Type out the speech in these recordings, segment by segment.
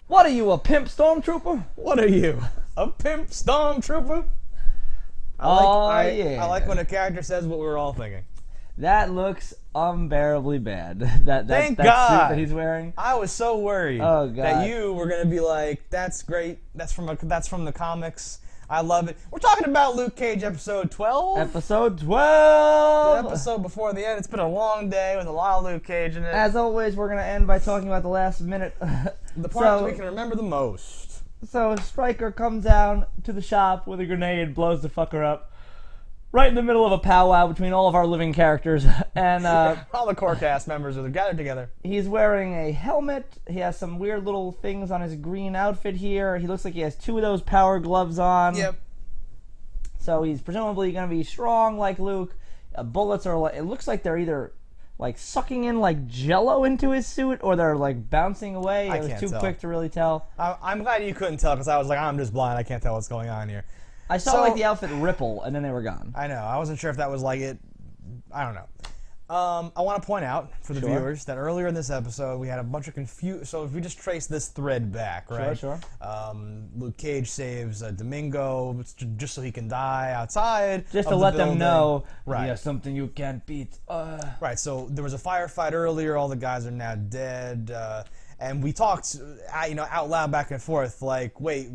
What are you, a pimp stormtrooper? What are you, a pimp stormtrooper? I like when a character says what we're all thinking. That looks unbearably bad. Thank that God. suit that he's wearing. I was so worried that you were gonna be like, "That's great. That's from the comics. I love it." We're talking about Luke Cage episode 12. Episode 12. The episode before the end. It's been a long day with a lot of Luke Cage in it. As always, we're gonna end by talking about the last minute. The part that we can remember the most. So Stryker comes down to the shop with a grenade, blows the fucker up. Right in the middle of a powwow between all of our living characters, and all the core cast members are gathered together. He's wearing a helmet. He has some weird little things on his green outfit here. He looks like he has 2 of those power gloves on. Yep. So he's presumably going to be strong like Luke. Bullets are like, it looks like they're either like sucking in like Jello into his suit, or they're like bouncing away. It was too quick to really tell. I'm glad you couldn't tell, because I was like, I'm just blind. I can't tell what's going on here. I saw like the outfit ripple, and then they were gone. I know. I wasn't sure if that was like it. I don't know. I want to point out for the viewers that earlier in this episode we had a bunch of confusion. So if we just trace this thread back, right? Sure. Luke Cage saves Domingo just so he can die outside. Just to let them know, right? Yeah, something you can't beat. Right. So there was a firefight earlier. All the guys are now dead. And we talked, out loud back and forth, like, wait,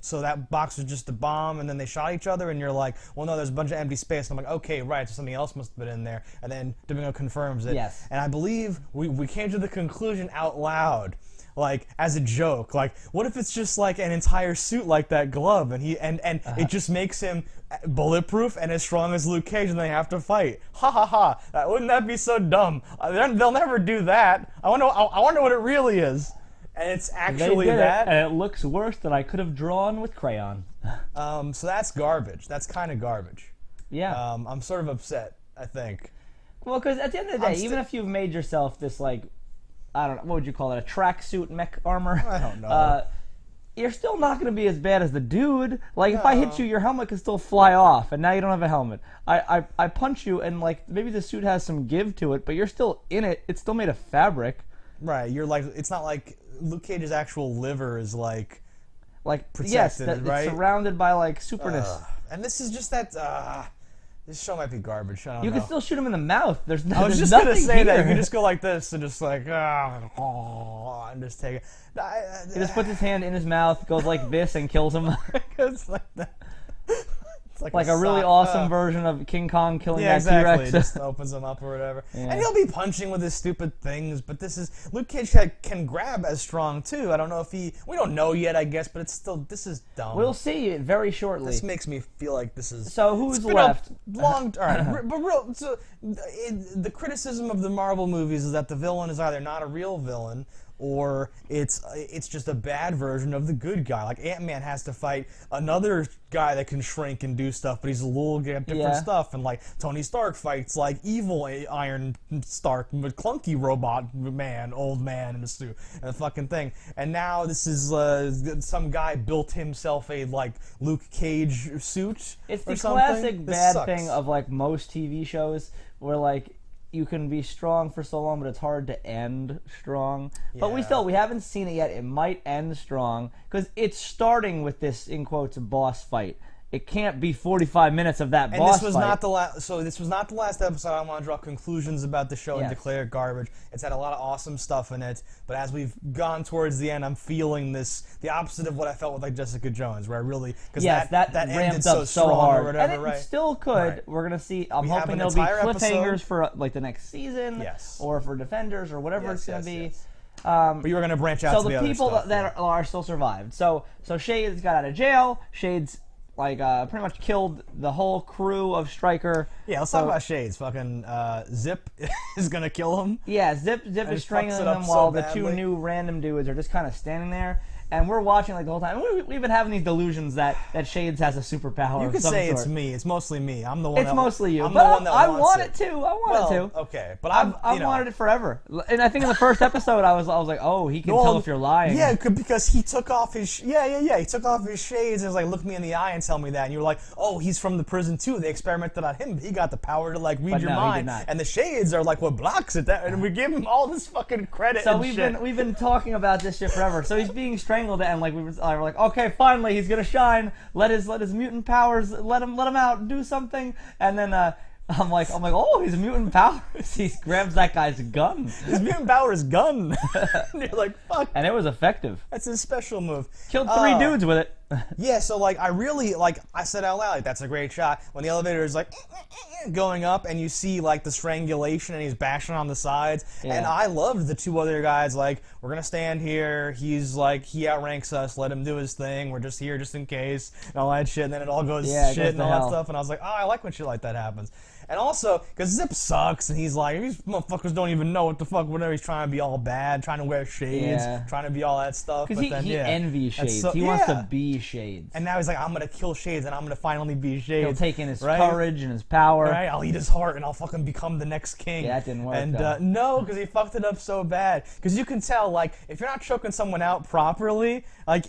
so that box was just a bomb, and then they shot each other, and you're like, well, no, there's a bunch of empty space. And I'm like, okay, right, so something else must have been in there. And then Domingo confirms it. Yes. And I believe we came to the conclusion out loud, like, as a joke, like, what if it's just like an entire suit like that glove, and it just makes him bulletproof and as strong as Luke Cage, and they have to fight. Ha ha ha! Wouldn't that be so dumb? They'll never do that. I wonder what it really is. And it's actually that. And it looks worse than I could have drawn with crayon. So that's garbage. That's kind of garbage. Yeah. I'm sort of upset, I think. Well, because at the end of the day, even if you've made yourself this, like, I don't know, what would you call it, a tracksuit mech armor? I don't know. You're still not going to be as bad as the dude. Like, if I hit you, your helmet can still fly off, and now you don't have a helmet. I punch you, and, like, maybe the suit has some give to it, but you're still in it. It's still made of fabric. Right. You're like, it's not like Luke Cage's actual liver is, like protected, yes, right? It's surrounded by, like, superness. And this is just that, this show might be garbage. I don't know. You can still shoot him in the mouth. I was just going to say that. You can just go like this and just like, and just take it. He just puts his hand in his mouth, goes like this, and kills him. It's like that. It's like a really awesome version of King Kong killing that exactly. T-Rex. Just opens him up or whatever. Yeah. And he'll be punching with his stupid things, but this is... Luke Cage can grab as strong, too. I don't know if he... We don't know yet, I guess, but it's still... This is dumb. We'll see very shortly. This makes me feel like this is... So who's left? All right, but real... So, the criticism of the Marvel movies is that the villain is either not a real villain, or it's just a bad version of the good guy. Like Ant-Man has to fight another guy that can shrink and do stuff, but he's a little different stuff. And like Tony Stark fights like evil Iron Stark, clunky robot man, old man in a suit, and the fucking thing. And now this is some guy built himself a like Luke Cage suit. It's the something. classic bad thing of like most TV shows where like you can be strong for so long, but it's hard to end strong. But we haven't seen it yet. It might end strong because it's starting with this, in quotes, boss fight. It can't be 45 minutes of that boss fight. Not the last. So this was not the last episode. I want to draw conclusions about the show and declare it garbage. It's had a lot of awesome stuff in it, but as we've gone towards the end, I'm feeling the opposite of what I felt with like Jessica Jones, where I really that ramped ended up so hard, or whatever, and it still could. Right. We're gonna see. I'm hoping there'll be cliffhangers for like the next season, or for Defenders or whatever it's gonna be. But you were gonna branch out. So to the people that are still survived. So Shades got out of jail. Shades pretty much killed the whole crew of Stryker. Yeah, let's talk about Shades. Fucking Zip is gonna kill him. Yeah, Zip is strangling him while the two new random dudes are just kind of standing there. and we're watching like the whole time. We've been having these delusions that Shades has a superpower. You of could some say sort. it's me. It's mostly me. I'm the one. It's mostly you. I'm But the one that I wants want it too. I want it too. Okay, but I've wanted it forever. And I think in the first episode, I was like, oh, he can tell if you're lying. Yeah, because he took off his he took off his shades and was like, look me in the eye and tell me that. And you were like, oh, he's from the prison too. They experimented on him. But he got the power to like read But your no, he mind. did not. And the shades are like what blocks it. And we give him all this fucking credit. So and we've been talking about this shit forever. So he's being strangled, and like we were like, okay, finally he's gonna shine. Let his mutant powers let him out, do something. And then I'm like, oh, he's mutant powers. He grabs that guy's gun. His mutant power is gun. And you're like, fuck. And it was effective. That's his special move. Killed 3 dudes with it. Yeah, so like I really like I said out loud, like that's a great shot when the elevator is like going up and you see like the strangulation and he's bashing on the sides. Yeah. And I loved the 2 other guys like we're gonna stand here. He's like he outranks us. Let him do his thing. We're just here just in case and all that shit. And then it all goes shit and all that stuff. And I was like, oh, I like when shit like that happens. And also, because Zip sucks, and he's like, these motherfuckers don't even know what the fuck, whatever. He's trying to be all bad, trying to wear shades, trying to be all that stuff. Because he envies Shades. So, he wants to be Shades. And now he's like, I'm going to kill Shades, and I'm going to finally be Shades. He'll take in his courage and his power. Right? I'll eat his heart, and I'll fucking become the next king. Yeah, that didn't work, And though. no, because he fucked it up so bad. Because you can tell, like, if you're not choking someone out properly, you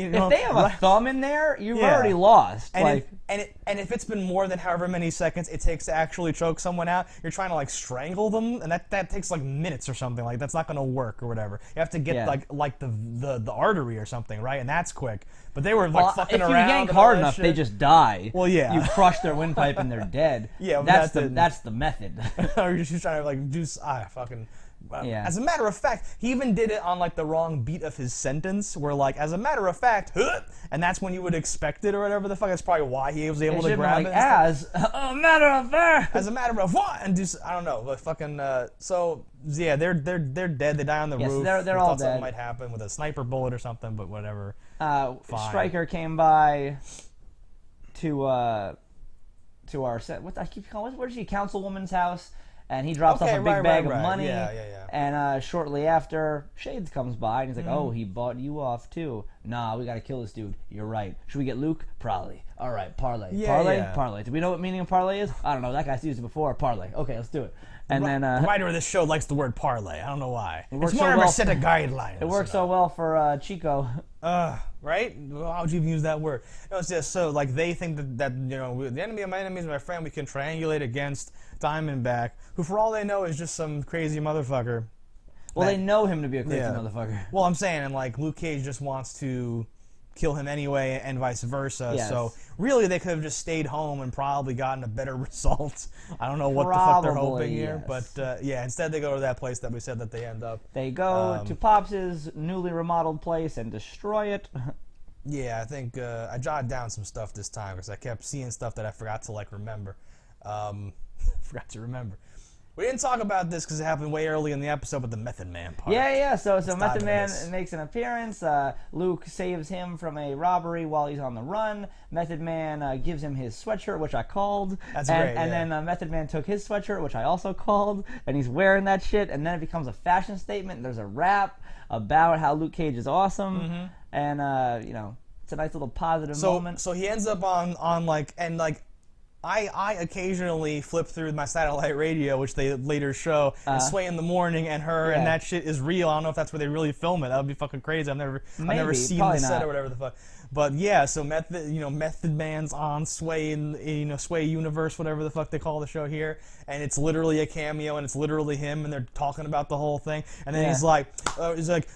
know, if they have a thumb in there, you've already lost. And if it's been more than however many seconds it takes to actually choke someone out, you're trying to like strangle them, and that takes like minutes or something. Like that's not gonna work or whatever. You have to get like the artery or something, right? And that's quick. But they were like fucking around. If you yank hard enough, they just die. Well, yeah. You crush their windpipe and they're dead. Yeah, that's the method. Or you're just trying to like do fucking. Yeah. As a matter of fact, he even did it on like the wrong beat of his sentence, where like, as a matter of fact, and that's when you would expect it or whatever the fuck. That's probably why he was able to grab it. As a matter of fact. As a matter of what? And do I don't know, but fucking. So yeah, they're dead. They die on the roof. They're all dead. Something might happen with a sniper bullet or something, but whatever. Stryker came by to our set. What I keep calling? Where's she? Councilwoman's house. And he drops off a big bag of money. Yeah. And shortly after, Shades comes by and he's like, oh, he bought you off too. Nah, we gotta kill this dude. You're right. Should we get Luke? Probably. All right, parlay. Yeah, parlay? yeah. Parlay. Do we know what meaning of parlay is? I don't know. That guy's used it before. Parlay. Okay, let's do it. And then the writer of this show likes the word parlay. I don't know why. It works it's more so of well a set of guidelines. It works so well for Chico. Right? Why would you even use that word? No, it's just so like they think that you know the enemy of my enemy is my friend. We can triangulate against Diamondback, who for all they know is just some crazy motherfucker. Well, they know him to be a crazy motherfucker. Well, I'm saying, and like Luke Cage just wants to kill him anyway, and vice versa. Yes. So really, they could have just stayed home and probably gotten a better result. I don't know what the fuck they're hoping here, but yeah. Instead, they go to that place that we said that they end up. They go to Pops's newly remodeled place and destroy it. Yeah, I think I jotted down some stuff this time because I kept seeing stuff that I forgot to like remember. Forgot to remember. We didn't talk about this because it happened way early in the episode, but the Method Man part. Yeah. So Method Man makes an appearance. Luke saves him from a robbery while he's on the run. Method Man gives him his sweatshirt, which I called. That's great. And then Method Man took his sweatshirt, which I also called, and he's wearing that shit. And then it becomes a fashion statement. There's a rap about how Luke Cage is awesome, and you know, it's a nice little positive moment. So he ends up on like and like. I occasionally flip through my satellite radio, which they later show, and Sway in the Morning and her, and that shit is real. I don't know if that's where they really film it. That would be fucking crazy. I've never seen the set or whatever the fuck. But yeah, so Method Man's on Sway in Sway Universe, whatever the fuck they call the show here, and it's literally a cameo, and it's literally him, and they're talking about the whole thing, and then he's like,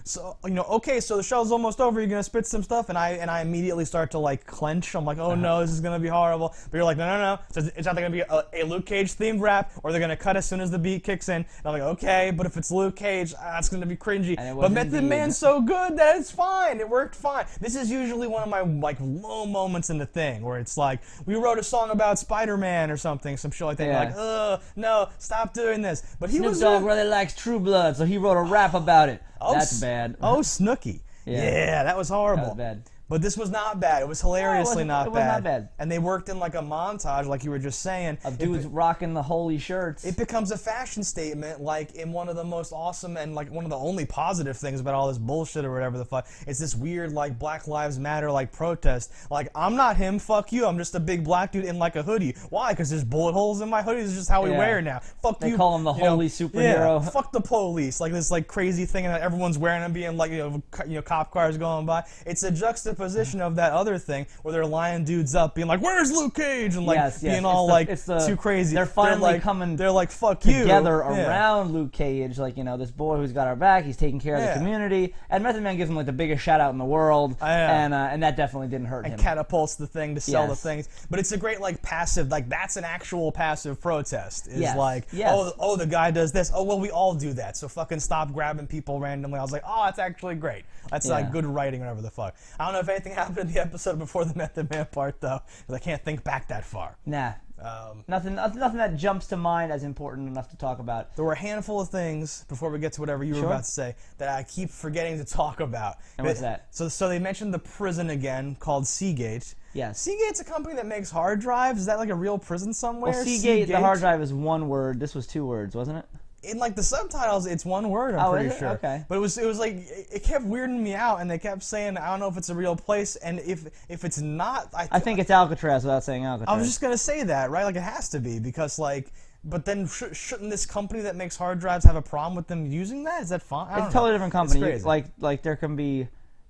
so okay, so the show's almost over. You're gonna spit some stuff, and I immediately start to like clench. I'm like, oh no, this is gonna be horrible. But you're like, no. So it's either gonna be a Luke Cage themed rap, or they're gonna cut as soon as the beat kicks in. And I'm like, okay, but if it's Luke Cage, that's gonna be cringy. But Method Man's so good that it's fine. It worked fine. This is usually one of my like low moments in the thing where it's like we wrote a song about Spider-Man or something, some shit like that. Yeah. You're like, ugh, no, stop doing this. But he Snoop was Dogg really likes True Blood, so he wrote a rap about it. That's bad. Oh, Snooki. Yeah, that was horrible. That was bad. But this was not bad. It was hilariously No, it was not bad. And they worked in like a montage, like you were just saying. Of dudes rocking the holy shirts. It becomes a fashion statement, like in one of the most awesome and like one of the only positive things about all this bullshit or whatever the fuck. It's this weird like Black Lives Matter like protest. Like, I'm not him, fuck you. I'm just a big black dude in like a hoodie. Why? Because there's bullet holes in my hoodie. This is just how we wear it now. Fuck you. They call him the holy superhero. Yeah, fuck the police. Like this like crazy thing that everyone's wearing and being like, you know, cop cars going by. It's a juxtaposition of that other thing where they're lining dudes up, being like, "Where's Luke Cage?" and like being all too crazy. They're finally like, coming. They're like, "Fuck together you." around Luke Cage, like, you know, this boy who's got our back. He's taking care of the community, and Method Man gives him like the biggest shout out in the world, and that definitely didn't hurt him. Catapults the thing to sell the things, but it's a great like passive, like that's an actual passive protest. Is like, oh, the guy does this. Oh, well, we all do that. So fucking stop grabbing people randomly. I was like, oh, that's actually great. That's like good writing, whatever the fuck. I don't know if anything happened in the episode before the Method Man part though, because I can't think back that far. Nah. Nothing that jumps to mind as important enough to talk about. There were a handful of things before we get to whatever you were about to say that I keep forgetting to talk about. And what's that? So they mentioned the prison again called Seagate. Yes. Seagate's a company that makes hard drives. Is that like a real prison somewhere? Well, Seagate, the hard drive is one word. This was 2 words, wasn't it? In like the subtitles, it's one word. I'm pretty sure. Okay. But it was like it kept weirding me out, and they kept saying I don't know if it's a real place, and if it's not, I think it's Alcatraz without saying Alcatraz. I was just gonna say that, right? Like it has to be because like. But then shouldn't this company that makes hard drives have a problem with them using that? Is that fine? It's a totally different company. It's crazy. Like there can be.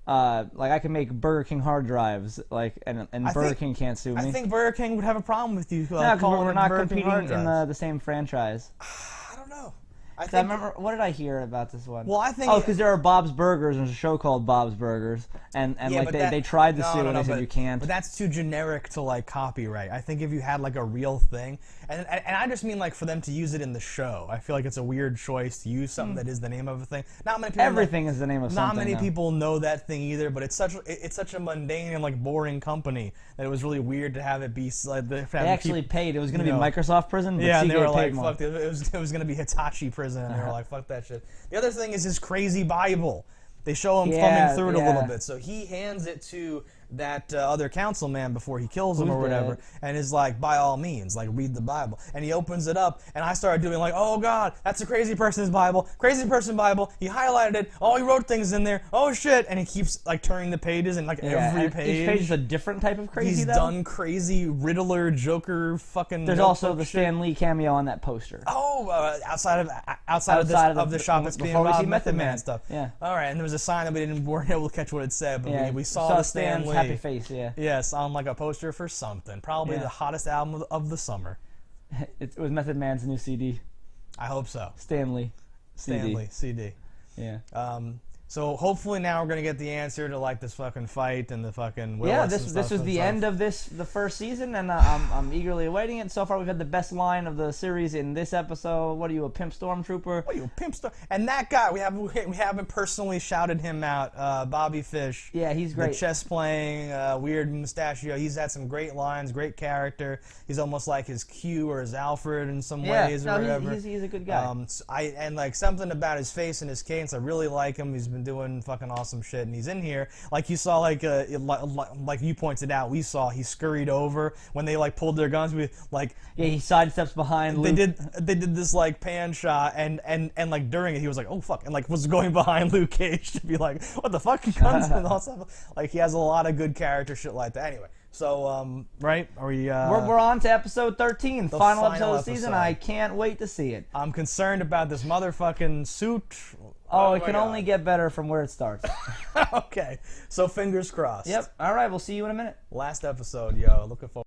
Like I can make Burger King hard drives, like and Burger King can't sue me. I think Burger King would have a problem with you. No, because we're not competing in the same franchise. I don't know. I remember, what did I hear about this one? Well, I think because there are Bob's Burgers and there's a show called Bob's Burgers, and like they tried to sue and they said you can't. But that's too generic to like copyright. I think if you had like a real thing, and I just mean like for them to use it in the show, I feel like it's a weird choice to use something that is the name of a thing. Not many people. Everything is the name of something. Not many people know that thing either. But it's such a mundane and like boring company that it was really weird to have it be like they actually paid. It was going to be Microsoft Prison. But yeah, and Seagate they were like, more. fuck. It was going to be Hitachi Prison, and they were like, fuck that shit. The other thing is his crazy Bible. They show him thumbing through it a little bit. So he hands it to that other councilman before he kills him or whatever, and is like, by all means, like, read the Bible. And he opens it up, and I started doing like, oh God, that's a crazy person's Bible. Crazy person Bible. He highlighted it. Oh, he wrote things in there. Oh shit. And he keeps like turning the pages, and like every page. Each page is a different type of crazy. He's done crazy Riddler, Joker, fucking. There's also the Stan Lee cameo on that poster. Oh, outside of the shop that's being robbed, Method Man stuff. Yeah. All right, and there was a sign that we weren't able to catch what it said, but we saw the Stan Lee. Happy face, yeah. Yes, on like a poster for something. Probably the hottest album of the summer. It was Method Man's new CD. I hope so. Stan Lee CD. Yeah. So hopefully now we're gonna get the answer to like this fucking fight and the fucking Willis yeah. and This stuff was the end of the first season, and I'm eagerly awaiting it. So far, we've had the best line of the series in this episode. What are you, a pimp stormtrooper? What are you, a pimp storm? And that guy, we haven't personally shouted him out. Bobby Fish. Yeah, he's great. The chess playing, weird mustachio. He's had some great lines, great character. He's almost like his Q or his Alfred in some ways or whatever. He's a good guy. And like something about his face and his cadence, I really like him. He's been doing fucking awesome shit, and he's in here. Like you saw, like you pointed out, we saw he scurried over when they like pulled their guns. He sidesteps behind Luke. They did this like pan shot, and like during it he was like, oh fuck, and like was going behind Luke Cage to be like, what the fuck, guns and all stuff. Like he has a lot of good character shit like that. Anyway. So, right? Are we? We're on to episode 13, final episode of the season. I can't wait to see it. I'm concerned about this motherfucking suit. Oh, it can only get better from where it starts. Okay, so fingers crossed. Yep. All right, we'll see you in a minute. Last episode, yo. Looking forward.